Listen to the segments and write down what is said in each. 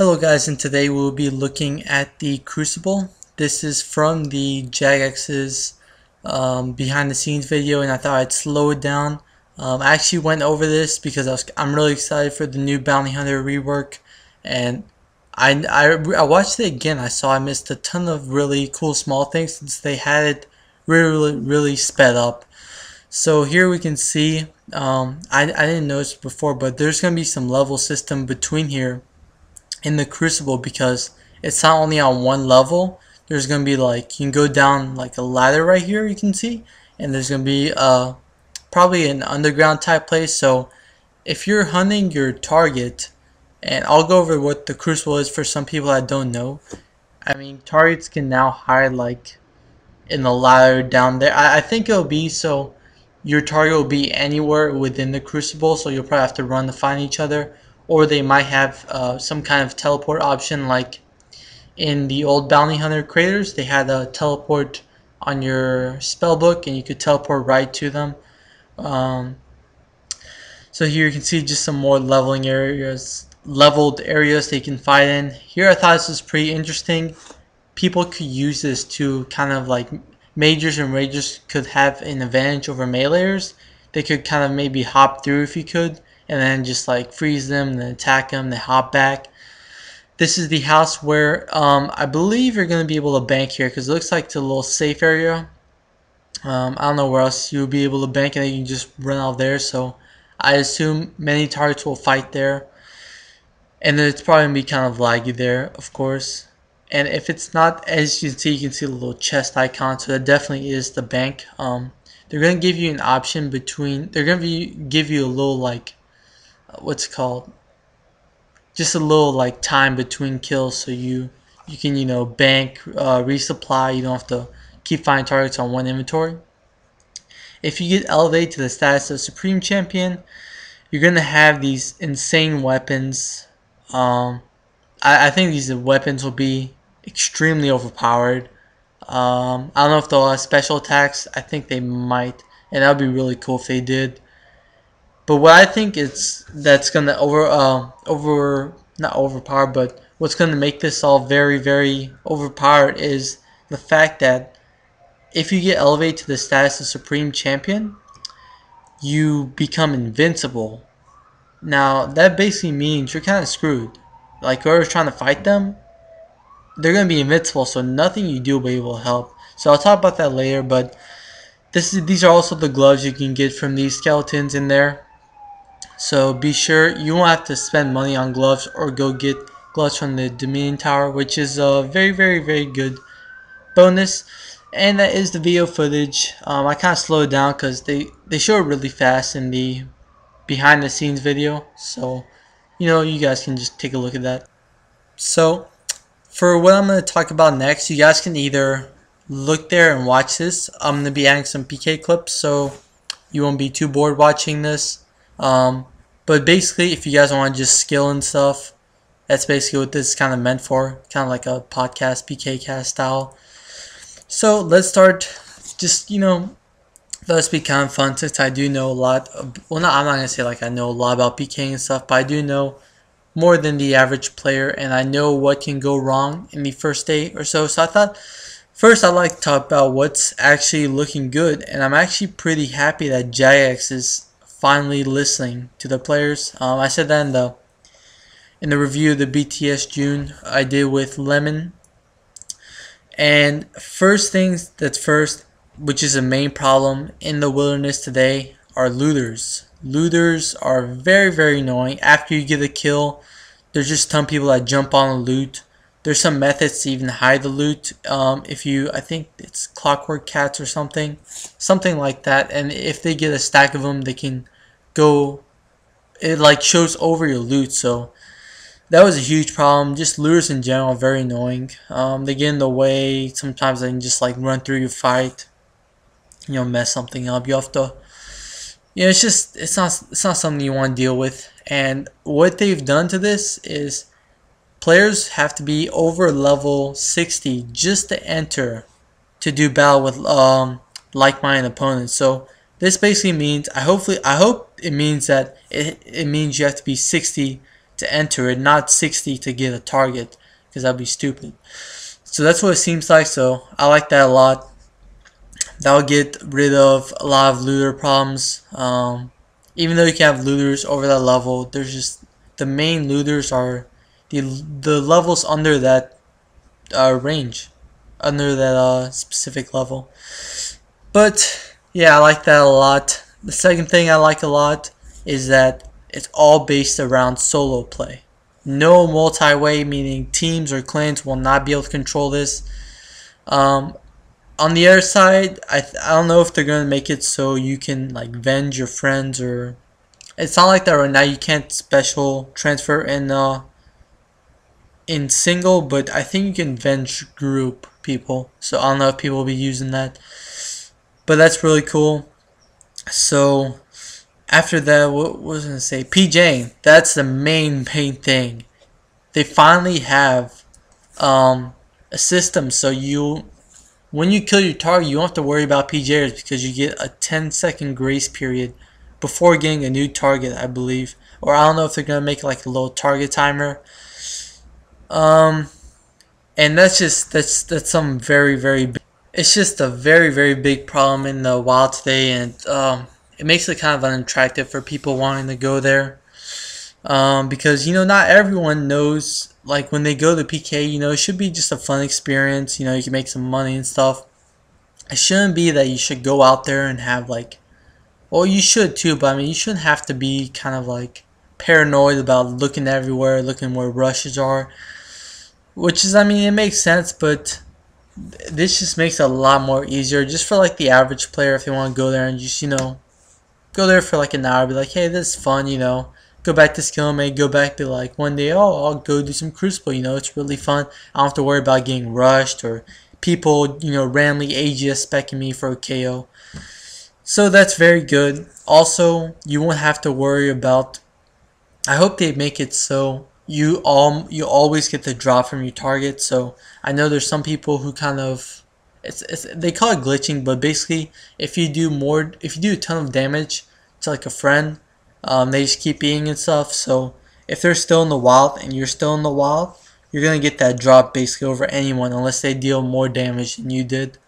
Hello guys, and today we'll be looking at the Crucible. This is from the Jagex's behind the scenes video, and I thought I'd slow it down. I actually went over this because I'm really excited for the new Bounty Hunter rework, and I watched it again. I saw I missed a ton of really cool small things since they had it really sped up. So here we can see, I didn't notice before, but there's going to be some level system between here in the Crucible, because it's not only on one level. There's gonna be like, you can go down like a ladder right here, you can see, and there's gonna be probably an underground type place. So if you're hunting your target, and I'll go over what the Crucible is for some people that don't know. I mean, targets can now hide like in the ladder down there. I think it'll be so your target will be anywhere within the Crucible, so you'll probably have to run to find each other. Or they might have some kind of teleport option, like in the old Bounty Hunter creators. They had a teleport on your spellbook, and you could teleport right to them. So here you can see just some more leveled areas they can fight in. Here I thought this was pretty interesting. People could use this to kind of like, mages and ragers could have an advantage over meleeers. They could kind of maybe hop through if you could, and then just like freeze them and then attack them, they hop back. This is the house where I believe you're going to be able to bank here, because it looks like it's a little safe area. I don't know where else you'll be able to bank, and then you can just run out there. So I assume many targets will fight there, and then it's probably going to be kind of laggy there, of course. And if it's not, as you can see the little chest icon, so that definitely is the bank. They're going to give you an option between, they're going to give you a little like, what's it called, just a little like time between kills, so you can, you know, bank, resupply. You don't have to keep finding targets on one inventory. If you get elevated to the status of Supreme Champion, you're gonna have these insane weapons. I think these weapons will be extremely overpowered. I don't know if they'll have special attacks. I think they might, and that would be really cool if they did. But what I think that's gonna not overpower, but what's gonna make this all very overpowered is the fact that if you get elevated to the status of Supreme Champion, you become invincible. Now that basically means you're kind of screwed. Like, whoever's trying to fight them, they're gonna be invincible, so nothing you do will be able to help. So I'll talk about that later. But these are also the gloves you can get from these skeletons in there. So be sure you won't have to spend money on gloves or go get gloves from the Dominion Tower, which is a very good bonus. And that is the video footage. I kind of slowed it down because they show it really fast in the behind the scenes video. So, you know, you guys can just take a look at that. So for what I'm going to talk about next, you guys can either look there and watch this. I'm going to be adding some PK clips, so you won't be too bored watching this. But basically, if you guys want to just skill and stuff, that's basically what this is kind of meant for. Kind of like a podcast, PKCast style. So let's start. Just, you know, let's be kind of fun, since I do know a lot of, well, I'm not going to say like I know a lot about PKing and stuff, but I do know more than the average player, and I know what can go wrong in the first day or so. So I thought first I'd like to talk about what's actually looking good, and I'm actually pretty happy that Jagex is finally listening to the players. I said that in the review of the BTS June I did with Lemon. And first things that's first, which is a main problem in the wilderness today, are looters. Looters are very annoying. After you get a kill, there's just a ton of people that jump on the loot. There's some methods to even hide the loot. I think it's Clockwork Cats or something like that. And if they get a stack of them, they can go. It like shows over your loot. So that was a huge problem. Just looters in general, very annoying. They get in the way. Sometimes they can just like run through your fight. You know, mess something up. You have to. You know, it's not something you want to deal with. And what they've done to this is, players have to be over level 60 just to enter to do battle with like-minded opponents. So this basically means, I hope it means that it means you have to be 60 to enter it, not 60 to get a target, because that'd be stupid. So that's what it seems like. So I like that a lot. That'll get rid of a lot of looter problems. Even though you can have looters over that level, there's just the main looters are the levels under that range, under that specific level. But yeah, I like that a lot. The second thing I like a lot is that it's all based around solo play. No multi-way, meaning teams or clans will not be able to control this. On the other side, I don't know if they're going to make it so you can like venge your friends, or it's not like that right now. You can't special transfer in single, but I think you can venge group people. So I don't know if people will be using that, but that's really cool. So after that, what was I going to say? PKING. That's the main thing. They finally have a system so when you kill your target, you don't have to worry about PJers, because you get a 10-second grace period before getting a new target, I believe. Or I don't know if they're gonna make like a little target timer. And that's some very big. It's just a very big problem in the wild today, and it makes it kind of unattractive for people wanting to go there. Because not everyone knows, like when they go to PK, it should be just a fun experience. You can make some money and stuff. It shouldn't be that you should go out there and have like, well, you should too, but I mean, you shouldn't have to be kind of like paranoid about looking everywhere, looking where rushes are. Which is, I mean, it makes sense, but this just makes it a lot more easier just for like the average player, if they want to go there and just go there for like an hour, be like, hey, this is fun, go back to Skillmate, go back to like one day, oh, I'll go do some Crucible, it's really fun. I don't have to worry about getting rushed or people, randomly AGS specking me for a KO. So that's very good. Also, you won't have to worry about, I hope they make it so you always get the drop from your target. So I know there's some people who kind of, they call it glitching, but basically if you do a ton of damage to like a friend, they just keep eating and stuff. So if they're still in the wild and you're still in the wild, you're gonna get that drop basically over anyone unless they deal more damage than you did.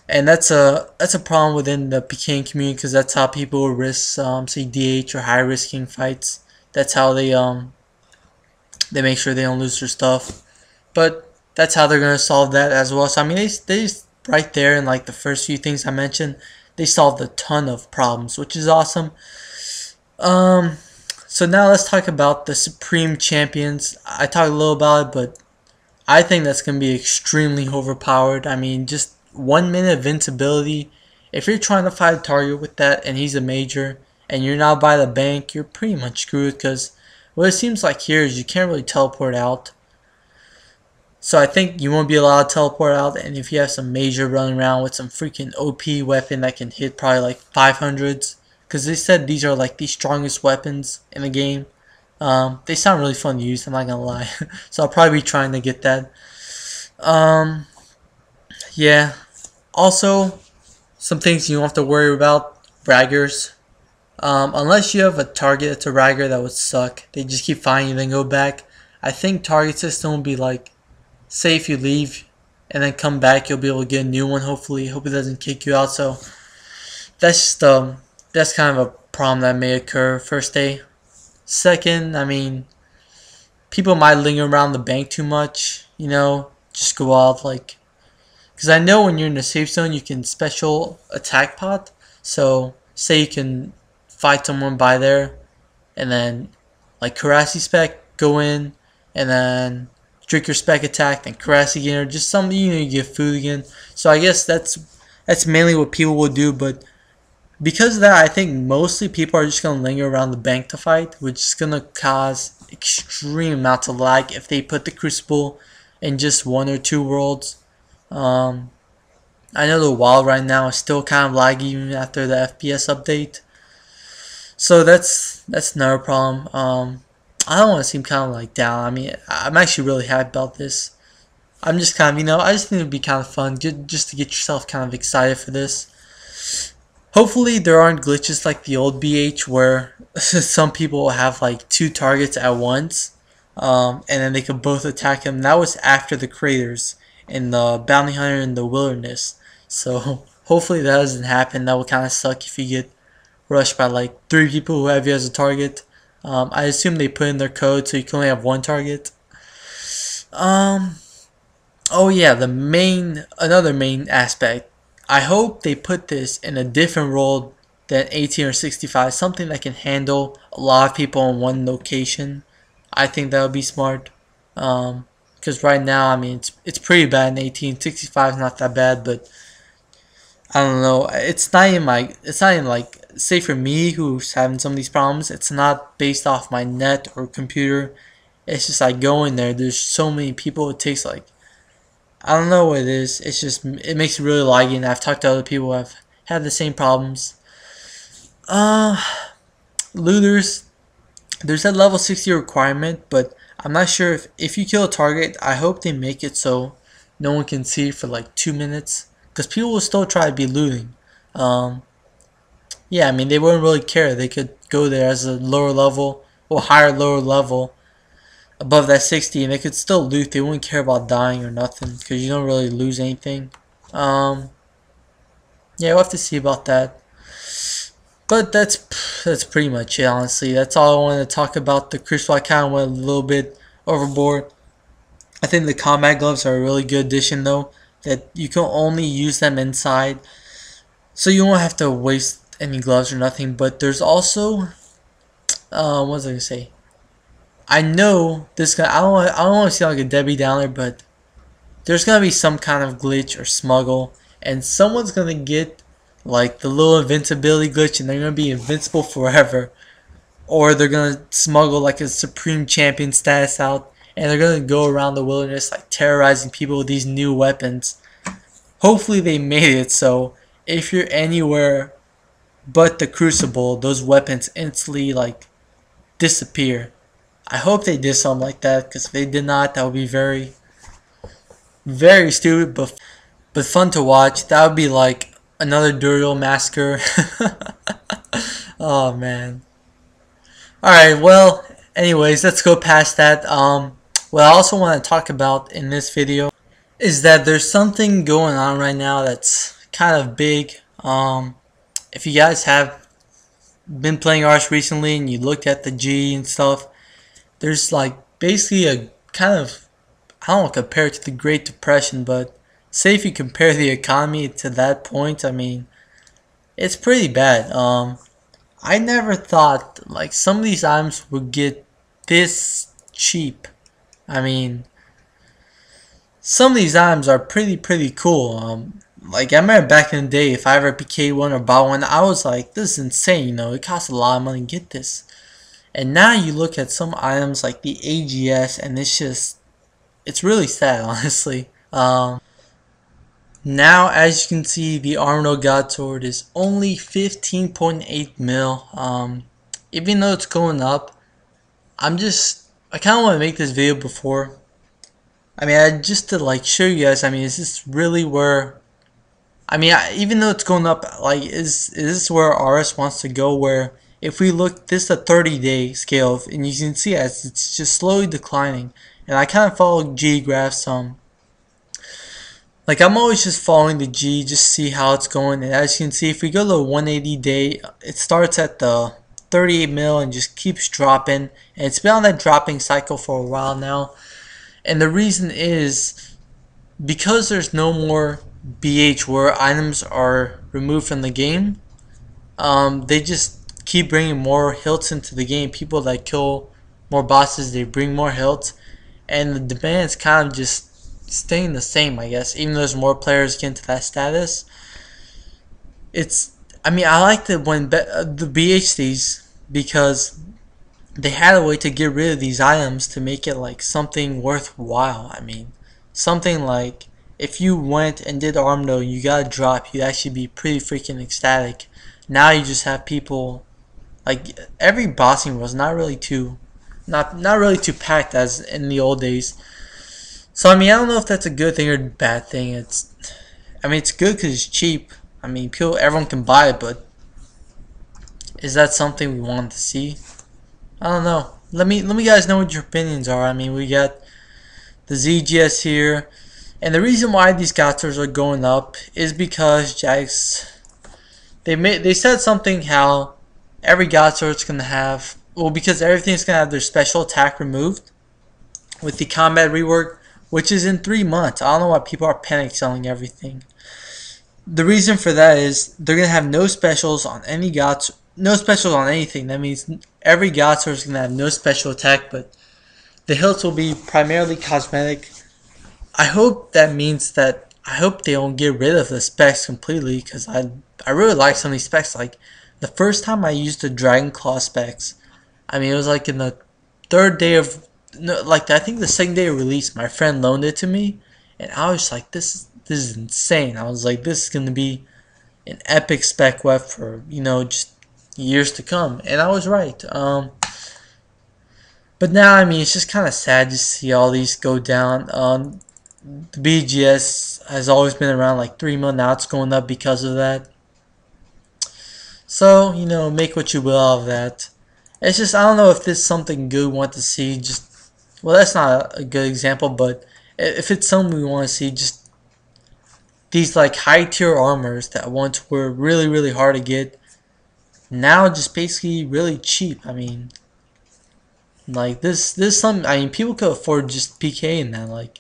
And that's a problem within the PKING community, because that's how people risk say DH or high risking fights. That's how they make sure they don't lose their stuff. But that's how they're gonna solve that as well. So I mean, they right there in like the first few things I mentioned, they solved a ton of problems, which is awesome. So now let's talk about the Supreme Champions. I talked a little about it, but I think that's going to be extremely overpowered. I mean, just 1 minute invincibility. If you're trying to fight a target with that and he's a major and you're not by the bank, you're pretty much screwed, because what it seems like here is you can't really teleport out. So I think you won't be allowed to teleport out, and if you have some major running around with some freaking OP weapon that can hit probably like 500s, because they said these are like the strongest weapons in the game. They sound really fun to use, I'm not gonna lie. So I'll probably be trying to get that. Yeah. Also, some things you don't have to worry about. Raggers. Unless you have a target that's a ragger, that would suck. They just keep finding you, then go back. I think target system will be like, say if you leave and then come back, you'll be able to get a new one, hopefully. Hope it doesn't kick you out. So that's just that's kind of a problem that may occur first day. Second, I mean, people might linger around the bank too much, just go out like, because I know when you're in the safe zone you can special attack pot. So say you can fight someone by there and then like Karasi spec, go in and then drink your spec attack, then Karasi again, or just something, you get food again. So I guess that's mainly what people will do, but because of that, I think mostly people are just going to linger around the bank to fight, which is going to cause extreme amounts of lag if they put the Crucible in just 1 or 2 worlds. I know the wild right now is still kind of laggy even after the FPS update. So that's another problem. I don't want to seem kind of like down. I mean, I'm actually really happy about this. I'm just kind of, I just think it would be kind of fun just to get yourself kind of excited for this. Hopefully there aren't glitches like the old BH where some people will have like 2 targets at once, and then they could both attack him. That was after the craters and the bounty hunter in the wilderness. So hopefully that doesn't happen. That would kind of suck if you get rushed by like 3 people who have you as a target. I assume they put in their code so you can only have 1 target. Oh yeah, another main aspect. I hope they put this in a different role than 18 or 65, something that can handle a lot of people in one location. I think that would be smart. Because right now, I mean, it's pretty bad in 18. 65 is not that bad, but I don't know. It's not even like, say for me who's having some of these problems, it's not based off my net or computer. It's just I go in there. There's so many people. It takes like, I don't know what it is. It's just, it makes it really laggy, and I've talked to other people who have had the same problems. Looters, there's that level 60 requirement, but I'm not sure if you kill a target. I hope they make it so no one can see for like 2 minutes, because people will still try to be looting. Yeah, I mean, they wouldn't really care. They could go there as a lower level or higher lower level above that 60, and they could still loot. They wouldn't care about dying or nothing, because you don't really lose anything. Yeah, we'll have to see about that. But that's pretty much it, honestly. That's all I wanted to talk about. The Crucible, I kind of went a little bit overboard. I think the combat gloves are a really good addition, though, that you can only use them inside, so you won't have to waste any gloves or nothing. But there's also, what was I gonna say? I know this guy. I don't want to sound like a Debbie Downer, but there's gonna be some kind of glitch or smuggle, and someone's gonna get like the little invincibility glitch, and they're gonna be invincible forever, or they're gonna smuggle like a supreme champion status out, and they're gonna go around the wilderness like terrorizing people with these new weapons. Hopefully they made it so if you're anywhere but the Crucible, those weapons instantly like disappear. I hope they did something like that, because if they did not, that would be very, very stupid, but fun to watch. That would be like another Duriel massacre. Oh man. Alright, well, anyways, let's go past that. What I also want to talk about in this video is that there's something going on right now that's kind of big. If you guys have been playing Arch recently and you looked at the G and stuff, there's like basically a kind of, I don't want to compare it to the Great Depression, but say if you compare the economy to that point, I mean, it's pretty bad. I never thought like some of these items would get this cheap. I mean, some of these items are pretty cool. Like I remember back in the day, if I ever PK one or bought one, I was like, this is insane, you know, it costs a lot of money to get this. And now you look at some items like the AGS, and it's really sad, honestly. Now, as you can see, the Armored God Sword is only 15.8 mil. Even though it's going up, I kind of want to make this video before. I mean, just to like show you guys. I mean, is this really where? I mean, even though it's going up, like, is this where RS wants to go? Where if we look, this is a 30-day scale, and you can see as it's just slowly declining. And I kind of follow G graphs. Like I'm always just following the G, just see how it's going. And as you can see, if we go to 180 day, it starts at the 38 mil and just keeps dropping. And it's been on that dropping cycle for a while now. And the reason is because there's no more BH where items are removed from the game. They just keep bringing more hilts into the game. People that kill more bosses, they bring more hilts, and the demand's kind of just staying the same, I guess. Even though there's more players getting to that status, I mean, I like that when the BH stays, because they had a way to get rid of these items to make it like something worthwhile. I mean, something like if you went and did Armdo, you got a drop, you'd actually be pretty freaking ecstatic. Now you just have people like every bossing was not really too packed as in the old days. So I mean, I don't know if that's a good thing or a bad thing. I mean, it's good because it's cheap. I mean, everyone can buy it, but is that something we want to see? I don't know. Let me guys know what your opinions are. I mean, we got the ZGS here, and the reason why these gatos are going up is because Jagex, they said something how every gato is gonna have, well, because everything's gonna have their special attack removed with the combat rework, which is in 3 months. I don't know why people are panic selling everything. The reason for that is they're gonna have no specials on any gato, no specials on anything. That means every gato is gonna have no special attack, but the hilts will be primarily cosmetic. I hope that means that I hope they don't get rid of the specs completely, because I really like some of these specs. Like the first time I used the Dragon Claw specs, I mean, it was like in the 3rd day of, no, like I think the 2nd day of release, my friend loaned it to me, and I was like, this is insane. I was like, this is gonna be an epic spec web for, you know, just years to come, and I was right. But now, I mean, it's just kind of sad to see all these go down. The BGS has always been around like 3 months. Now it's going up because of that. So, you know, make what you will out of that. It's just, I don't know if this is something good we want to see. Just, well, that's not a good example, but if it's something we want to see, just these like high tier armors that once were really, really hard to get, now just basically really cheap. I mean, like this some, I mean, people could afford just PK in that. Like,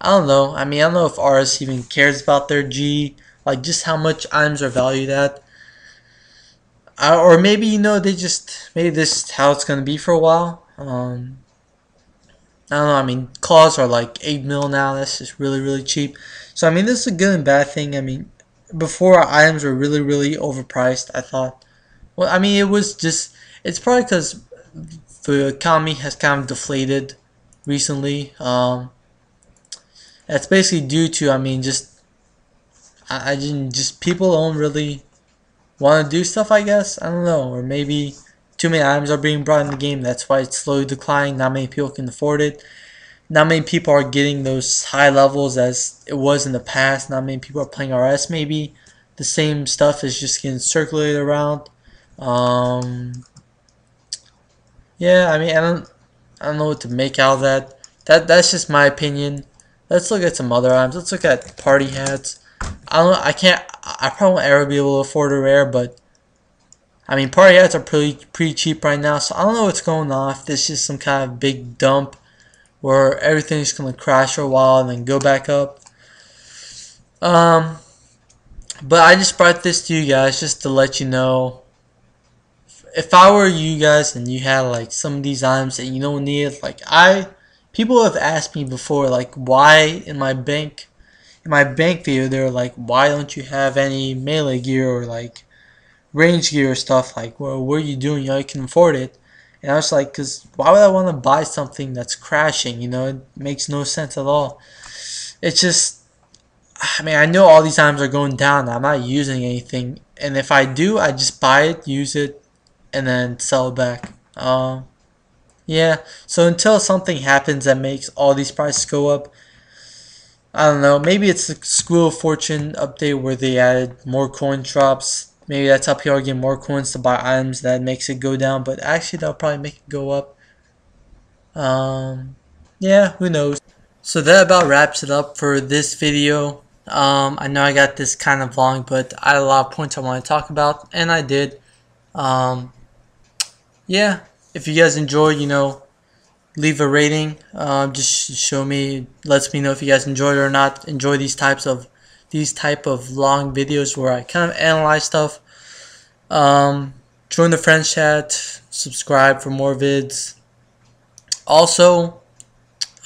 I don't know. I mean, I don't know if RS even cares about their G, like just how much items are valued at. Or maybe, you know, they just, maybe this is how it's gonna be for a while. I don't know. I mean, claws are like 8 mil now. That's just really, really cheap. So I mean, this is a good and bad thing. I mean, before our items were really, really overpriced, I thought. Well, I mean, it was just, it's probably because the economy has kind of deflated recently. That's basically due to, I mean, just I didn't, just people don't really want to do stuff, I guess. I don't know, or maybe too many items are being brought in the game. That's why it's slowly declining. Not many people can afford it. Not many people are getting those high levels as it was in the past. Not many people are playing RS. Maybe the same stuff is just getting circulated around. Yeah, I mean, I don't know what to make out of that. That's just my opinion. Let's look at some other items. Let's look at party hats. I don't know. I probably won't ever be able to afford a rare, but I mean, party hats are pretty cheap right now. So I don't know what's going on. If this is some kind of big dump where everything's gonna crash for a while and then go back up. But I just brought this to you guys just to let you know. If I were you guys and you had like some of these items that you don't need, like people have asked me before, like why in my bank video they're like, why don't you have any melee gear or like range gear or stuff? Like, well, what are you doing? You know, you can afford it. And I was like, because why would I want to buy something that's crashing? You know, it makes no sense at all. It's just, I mean, I know all these items are going down. I'm not using anything, and if I do, I just buy it, use it, and then sell it back. Yeah, so until something happens that makes all these prices go up, I don't know, maybe it's the School of Fortune update where they added more coin drops. Maybe that's how people get more coins to buy items that makes it go down, but actually that'll probably make it go up. Yeah, who knows. So that about wraps it up for this video. I know I got this kind of long, but I had a lot of points I want to talk about, and I did. Yeah, if you guys enjoyed, you know, leave a rating. Just show me, lets me know if you guys enjoyed it or not. Enjoy these type of long videos where I kind of analyze stuff. Join the friends chat. Subscribe for more vids. Also,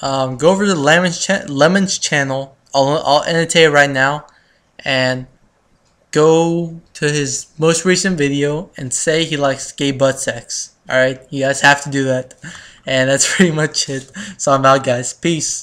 go over to Lemon's channel. I'll annotate it right now, and go to his most recent video and say he likes gay butt sex. Alright, you guys have to do that. And that's pretty much it. So I'm out, guys. Peace.